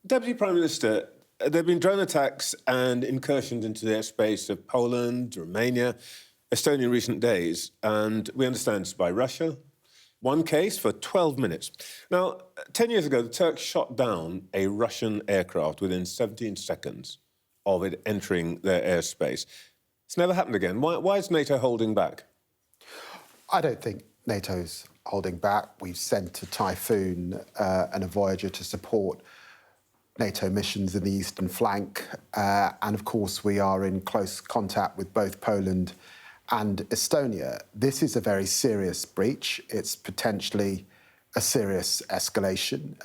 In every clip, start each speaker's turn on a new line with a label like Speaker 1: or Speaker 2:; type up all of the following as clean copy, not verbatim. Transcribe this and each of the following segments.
Speaker 1: Deputy Prime Minister, there have been drone attacks and incursions into the airspace of Poland, Romania, Estonia in recent days, and we understand it's by Russia. One case for 12 minutes. Now, 10 years ago, the Turks shot down a Russian aircraft within 17 seconds of it entering their airspace. It's never happened again. Why is NATO holding back?
Speaker 2: I don't think NATO's holding back. We've sent a Typhoon and a Voyager to support NATO missions in the eastern flank. And of course, we are in close contact with both Poland and Estonia. This is a very serious breach. It's potentially a serious escalation.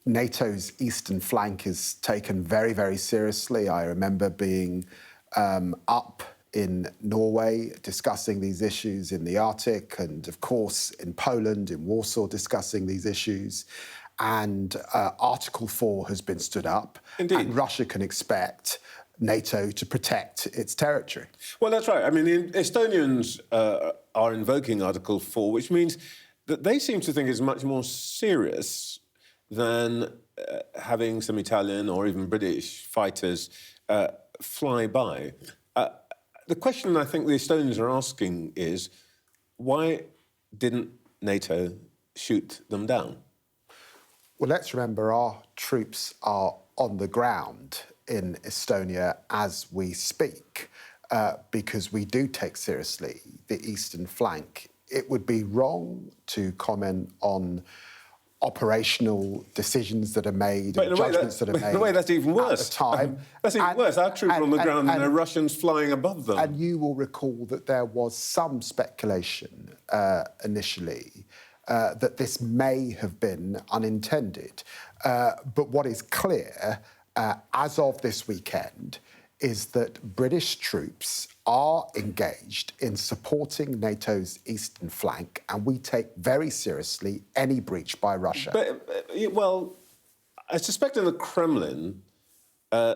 Speaker 2: NATO's eastern flank is taken very, very seriously. I remember being up in Norway discussing these issues in the Arctic, and of course in Poland, in Warsaw, discussing these issues. And Article 4 has been stood up.
Speaker 1: Indeed.
Speaker 2: And Russia can expect NATO to protect its territory.
Speaker 1: Well, that's right. I mean, the Estonians are invoking Article 4, which means that they seem to think it's much more serious than having some Italian or even British fighters fly by. The question I think the Estonians are asking is, why didn't NATO shoot them down?
Speaker 2: Well, let's remember our troops are on the ground in Estonia as we speak, because we do take seriously the eastern flank. It would be wrong to comment on operational decisions that are made and judgments that are made.
Speaker 1: In a way, that's even worse.
Speaker 2: At the time.
Speaker 1: That's even worse. Our troops are on the ground and there are Russians flying above them.
Speaker 2: And you will recall that there was some speculation initially that this may have been unintended. But what is clear, as of this weekend, is that British troops are engaged in supporting NATO's eastern flank, and we take very seriously any breach by Russia.
Speaker 1: Well, I suspect in the Kremlin,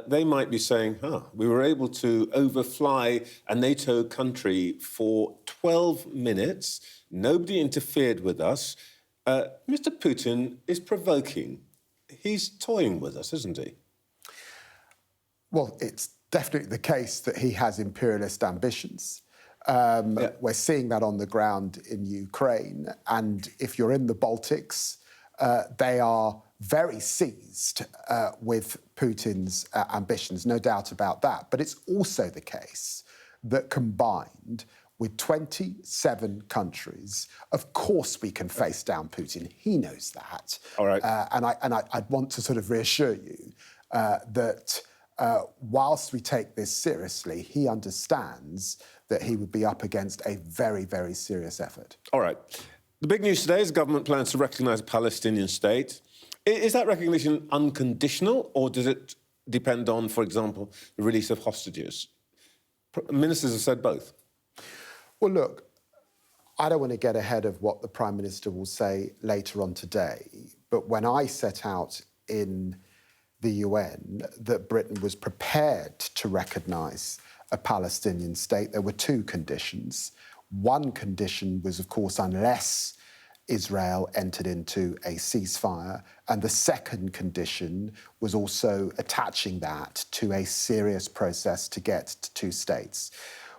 Speaker 1: they might be saying, we were able to overfly a NATO country for 12 minutes. Nobody interfered with us. Mr. Putin is provoking. He's toying with us, isn't he?
Speaker 2: Well, it's definitely the case that he has imperialist ambitions. We're seeing that on the ground in Ukraine. And if you're in the Baltics, they are very seized with Putin's ambitions, no doubt about that. But it's also the case that combined with 27 countries, of course we can face down Putin. He knows that.
Speaker 1: All right.
Speaker 2: And I'd want to sort of reassure you that whilst we take this seriously, he understands that he would be up against a very, very serious effort.
Speaker 1: All right. The big news today is the government plans to recognise a Palestinian state. Is that recognition unconditional, or does it depend on, for example, the release of hostages? Ministers have said both.
Speaker 2: Well, look, I don't want to get ahead of what the Prime Minister will say later on today, but when I set out in the UN that Britain was prepared to recognise a Palestinian state, there were two conditions. One condition was, of course, unless Israel entered into a ceasefire, and the second condition was also attaching that to a serious process to get to two states.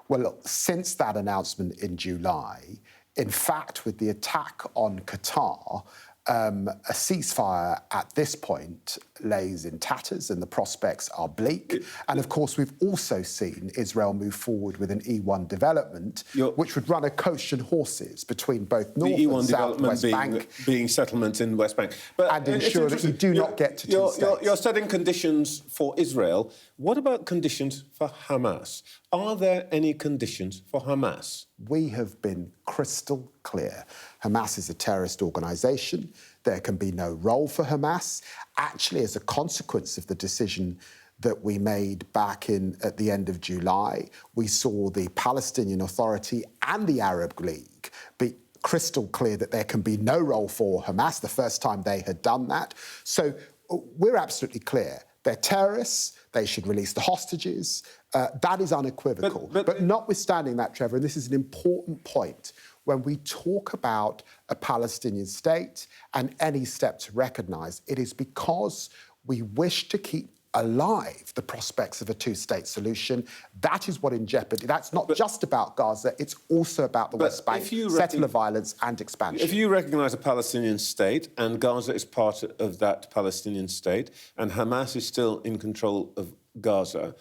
Speaker 2: Well, look, since that announcement in July, in fact, with the attack on Qatar, a ceasefire at this point lays in tatters and the prospects are bleak. And of course, we've also seen Israel move forward with an E1 development, which would run a coach and horses between both North and South West Bank.
Speaker 1: Being settlement in West Bank. But
Speaker 2: and ensure that you do not get to two states.
Speaker 1: You're setting conditions for Israel. What about conditions for Hamas? Are there any conditions for Hamas?
Speaker 2: We have been crystal clear. Hamas is a terrorist organisation. There can be no role for Hamas. Actually, as a consequence of the decision that we made back at the end of July, we saw the Palestinian Authority and the Arab League be crystal clear that there can be no role for Hamas, the first time they had done that. So we're absolutely clear. They're terrorists. They should release the hostages. That is unequivocal. But notwithstanding that, Trevor, and this is an important point, when we talk about a Palestinian state and any step to recognise, it is because we wish to keep alive the prospects of a two-state solution. That is what in jeopardy. That's not just about Gaza, it's also about the West Bank, settler violence and expansion.
Speaker 1: If you recognise a Palestinian state and Gaza is part of that Palestinian state and Hamas is still in control of Gaza,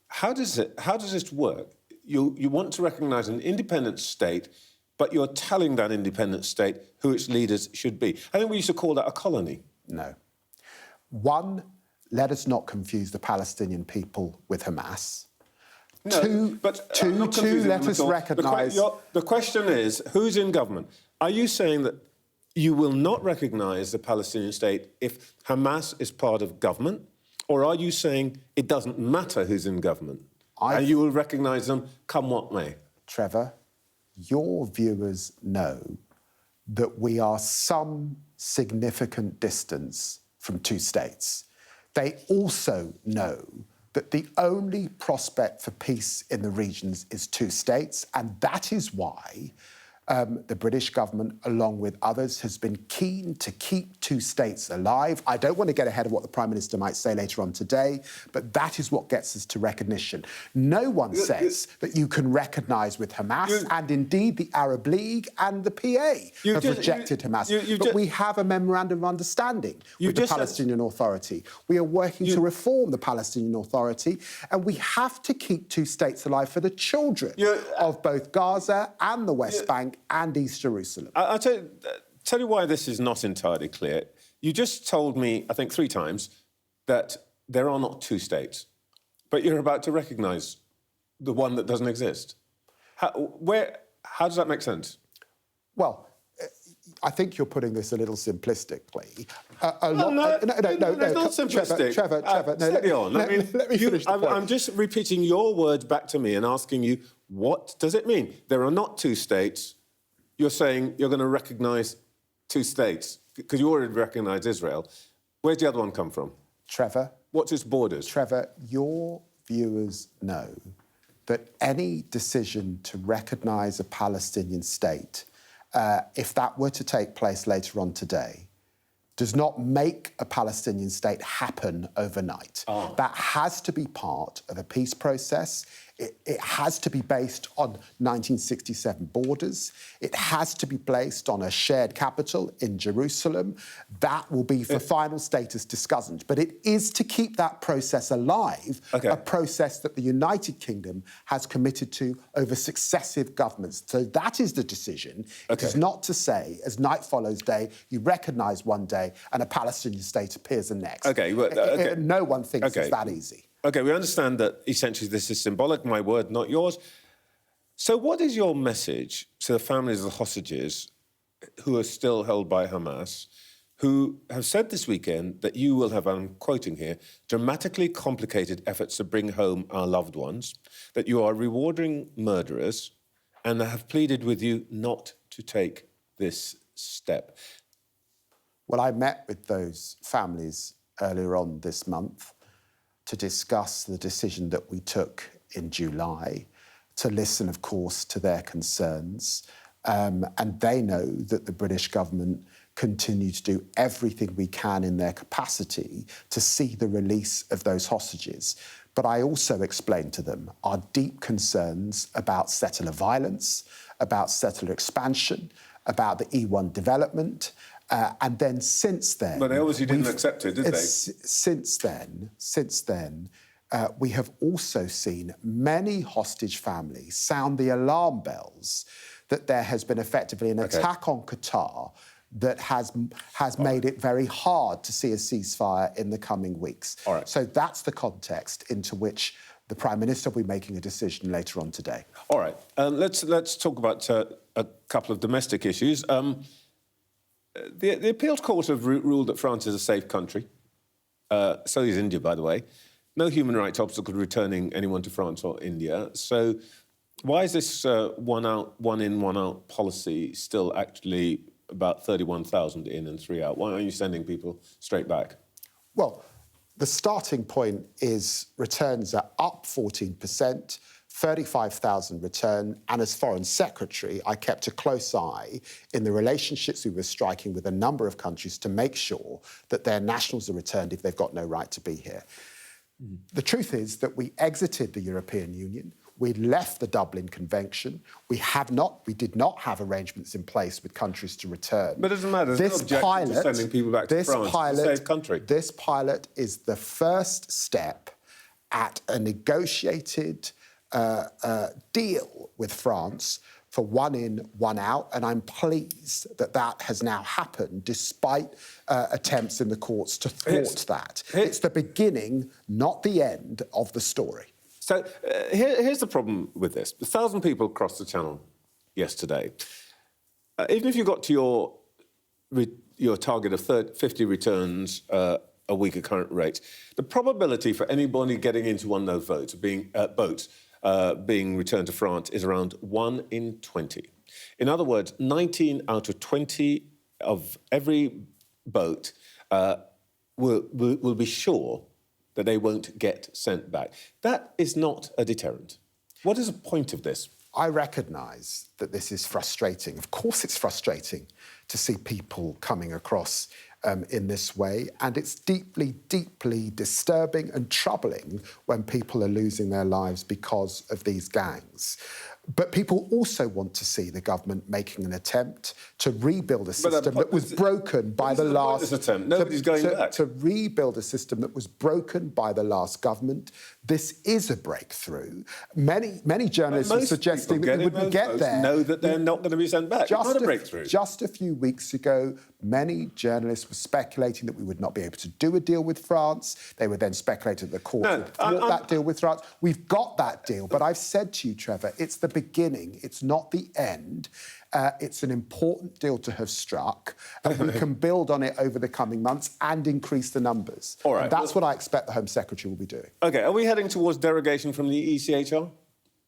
Speaker 1: how does this work? You want to recognise an independent state, but you're telling that independent state who its leaders should be. I think we used to call that a colony.
Speaker 2: No. One, let us not confuse the Palestinian people with Hamas.
Speaker 1: No,
Speaker 2: Two, let us recognise...
Speaker 1: The question is, who's in government? Are you saying that you will not recognise the Palestinian state if Hamas is part of government? Or are you saying it doesn't matter who's in government and you will recognise them come what may?
Speaker 2: Trevor, your viewers know that we are some significant distance from two states. They also know that the only prospect for peace in the regions is two states, and that is why the British government, along with others, has been keen to keep two states alive. I don't want to get ahead of what the Prime Minister might say later on today, but that is what gets us to recognition. No one says that you can recognise with Hamas, and indeed the Arab League and the PA have rejected Hamas. But we have a memorandum of understanding with the Palestinian Authority. We are working to reform the Palestinian Authority, and we have to keep two states alive for the children of both Gaza and the West Bank and East Jerusalem.
Speaker 1: I'll tell you why this is not entirely clear. You just told me, I think 3 times, that there are not two states, but you're about to recognise the one that doesn't exist. How does that make sense?
Speaker 2: Well, I think you're putting this a little simplistically.
Speaker 1: No, it's not simplistic.
Speaker 2: Trevor,
Speaker 1: steady on.
Speaker 2: Let me finish the point.
Speaker 1: I'm just repeating your words back to me and asking you, what does it mean? There are not two states. You're saying you're going to recognise two states because you already recognise Israel. Where's the other one come from?
Speaker 2: Trevor.
Speaker 1: What's its borders?
Speaker 2: Trevor, your viewers know that any decision to recognise a Palestinian state, if that were to take place later on today, does not make a Palestinian state happen overnight. That has to be part of a peace process. It has to be based on 1967 borders. It has to be placed on a shared capital in Jerusalem. That will be for final status discussions. But it is to keep that process alive, a process that the United Kingdom has committed to over successive governments. So that is the decision. It is not to say, as night follows day, you recognise one day and a Palestinian state appears the next. No one thinks it's that easy.
Speaker 1: OK, we understand that essentially this is symbolic, my word, not yours. So what is your message to the families of the hostages who are still held by Hamas, who have said this weekend that you will have, I'm quoting here, dramatically complicated efforts to bring home our loved ones, that you are rewarding murderers, and have pleaded with you not to take this step?
Speaker 2: Well, I met with those families earlier on this month to discuss the decision that we took in July, to listen, of course, to their concerns. And they know that the British government continue to do everything we can in their capacity to see the release of those hostages. But I also explained to them our deep concerns about settler violence, about settler expansion, about the E1 development. And then since then...
Speaker 1: But they obviously didn't accept it, did they?
Speaker 2: Since then, we have also seen many hostage families sound the alarm bells that there has been effectively an attack on Qatar that has made it very hard to see a ceasefire in the coming weeks. So that's the context into which the Prime Minister will be making a decision later on today.
Speaker 1: All right. Let's talk about a couple of domestic issues. The appeals court have ruled that France is a safe country. So is India, by the way. No human rights obstacle returning anyone to France or India. So why is this one in, one out policy still actually about 31,000 in and 3 out? Why aren't you sending people straight back?
Speaker 2: Well, the starting point is returns are up 14%. 35,000 returned, and as Foreign Secretary, I kept a close eye in the relationships we were striking with a number of countries to make sure that their nationals are returned if they've got no right to be here. The truth is that we exited the European Union. We left the Dublin Convention. We did not have arrangements in place with countries to return.
Speaker 1: But it doesn't matter. There's no objection to sending people back to France. It's a safe country.
Speaker 2: This pilot is the first step at a negotiated deal with France for one in, one out, and I'm pleased that that has now happened despite attempts in the courts to thwart that. It's the beginning, not the end, of the story.
Speaker 1: So here's the problem with this. 1,000 people crossed the Channel yesterday. Even if you got to your target of 50 returns a week at current rates, the probability for anybody getting into one of those boats being returned to France is around 1 in 20. In other words, 19 out of 20 of every boat will be sure that they won't get sent back. That is not a deterrent. What is the point of this?
Speaker 2: I recognise that this is frustrating. Of course it's frustrating to see people coming across in this way, and it's deeply, deeply disturbing and troubling when people are losing their lives because of these gangs. But people also want to see the government making an attempt to rebuild a system that was broken by the last
Speaker 1: attempt. Nobody's going back.
Speaker 2: To rebuild a system that was broken by the last government. This is a breakthrough. Many journalists were suggesting that we wouldn't get there.
Speaker 1: Know that they're not going to be sent back. It's not a breakthrough.
Speaker 2: Just a few weeks ago, many journalists were speculating that we would not be able to do a deal with France. They were then speculating that the court would thwart that deal with France. We've got that deal, but I've said to you, Trevor, it's the beginning, it's not the end. It's an important deal to have struck, and we can build on it over the coming months and increase the numbers.
Speaker 1: All right.
Speaker 2: And that's what I expect the Home Secretary will be doing.
Speaker 1: OK, are we heading towards derogation from the ECHR,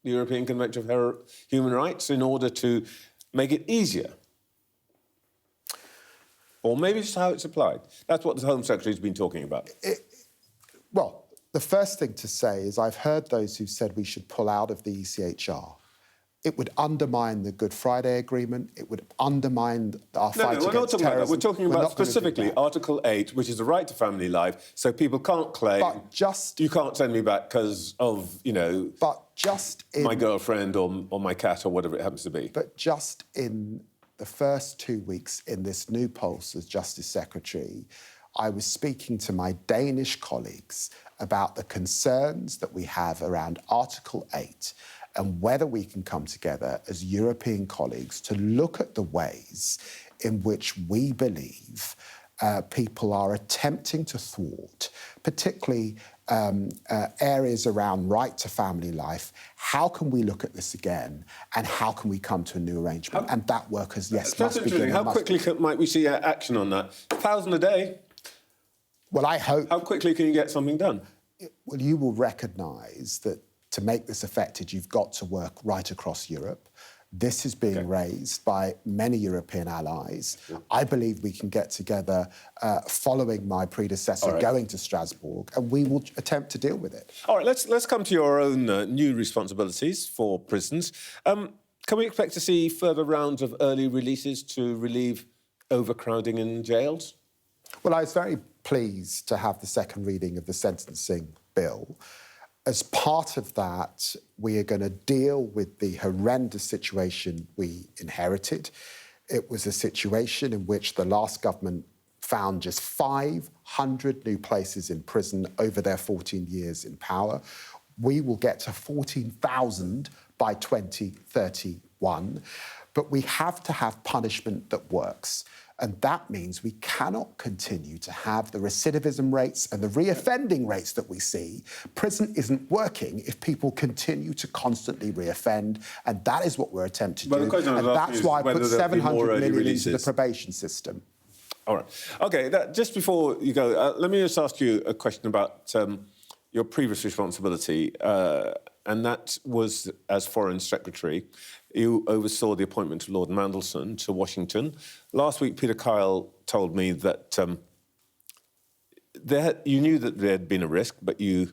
Speaker 1: the European Convention of Human Rights, in order to make it easier? Or maybe just how it's applied? That's what the Home Secretary's been talking about.
Speaker 2: Well, the first thing to say is I've heard those who said we should pull out of the ECHR. It would undermine the Good Friday Agreement. It would undermine our fight against terrorism.
Speaker 1: We're not talking about that. We're talking about specifically Article 8, which is the right to family life, so people can't claim, you can't send me back because of, my girlfriend or my cat or whatever it happens to be.
Speaker 2: But just in the first 2 weeks in this new post as Justice Secretary, I was speaking to my Danish colleagues about the concerns that we have around Article 8 and whether we can come together as European colleagues to look at the ways in which we believe people are attempting to thwart, particularly areas around right to family life. How can we look at this again, and how can we come to a new arrangement? And that work has, must begin.
Speaker 1: How quickly might we see action on that? 1,000 a day?
Speaker 2: Well, I hope...
Speaker 1: How quickly can you get something done?
Speaker 2: Well, you will recognise that to make this effective, you've got to work right across Europe. This is being raised by many European allies. Yeah. I believe we can get together following my predecessor going to Strasbourg, and we will attempt to deal with it.
Speaker 1: All right, let's come to your own new responsibilities for prisons. Can we expect to see further rounds of early releases to relieve overcrowding in jails?
Speaker 2: Well, I was very pleased to have the second reading of the sentencing bill. As part of that, we are going to deal with the horrendous situation we inherited. It was a situation in which the last government found just 500 new places in prison over their 14 years in power. We will get to 14,000 by 2031. But we have to have punishment that works. And that means we cannot continue to have the recidivism rates and the reoffending rates that we see. Prison isn't working if people continue to constantly reoffend, and that is what we're attempting to do. And that's why I put 700 million into the probation system.
Speaker 1: All right. OK, just before you go, let me just ask you a question about your previous responsibility, and that was as Foreign Secretary. You oversaw the appointment of Lord Mandelson to Washington. Last week, Peter Kyle told me that you knew that there had been a risk, but you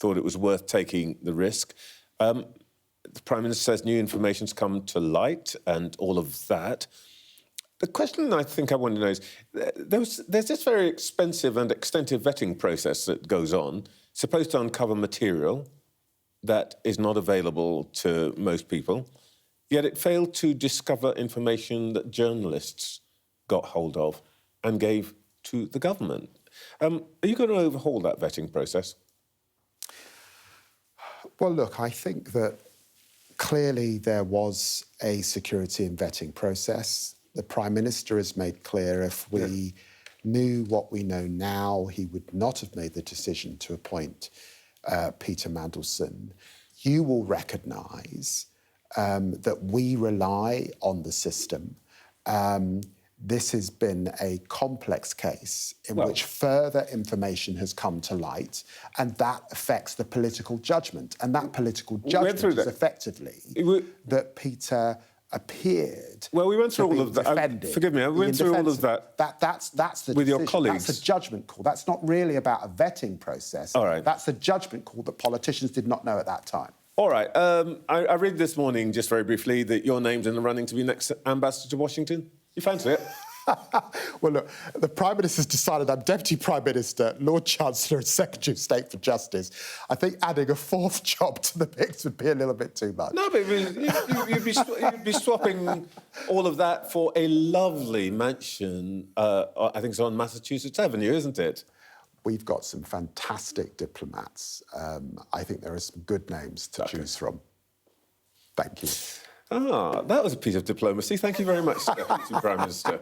Speaker 1: thought it was worth taking the risk. The Prime Minister says new information's come to light and all of that. The question I think I want to know is, there's this very expensive and extensive vetting process that goes on, supposed to uncover material that is not available to most people, yet it failed to discover information that journalists got hold of and gave to the government. Are you going to overhaul that vetting process?
Speaker 2: Well, look, I think that clearly there was a security and vetting process. The Prime Minister has made clear if we knew what we know now, he would not have made the decision to appoint Peter Mandelson. You will recognise that we rely on the system. This has been a complex case in which further information has come to light, and that affects the political judgment. And that political judgment is effectively that Peter appeared.
Speaker 1: Well, we went through all of that. Forgive me, we went through all of that.
Speaker 2: That's the
Speaker 1: with
Speaker 2: decision.
Speaker 1: your colleagues.
Speaker 2: That's a judgment call. That's not really about a vetting process.
Speaker 1: All right.
Speaker 2: That's a judgment call that politicians did not know at that time.
Speaker 1: All right. I read this morning, just very briefly, that your name's in the running to be next ambassador to Washington. You fancy it?
Speaker 2: Well, look, the Prime Minister's decided I'm Deputy Prime Minister, Lord Chancellor and Secretary of State for Justice. I think adding a fourth job to the mix would be a little bit too much.
Speaker 1: No, but you'd be swapping all of that for a lovely mansion, I think it's on Massachusetts Avenue, isn't it?
Speaker 2: We've got some fantastic diplomats. I think there are some good names to choose from. Thank you.
Speaker 1: Ah, that was a piece of diplomacy. Thank you very much, Deputy Prime Minister.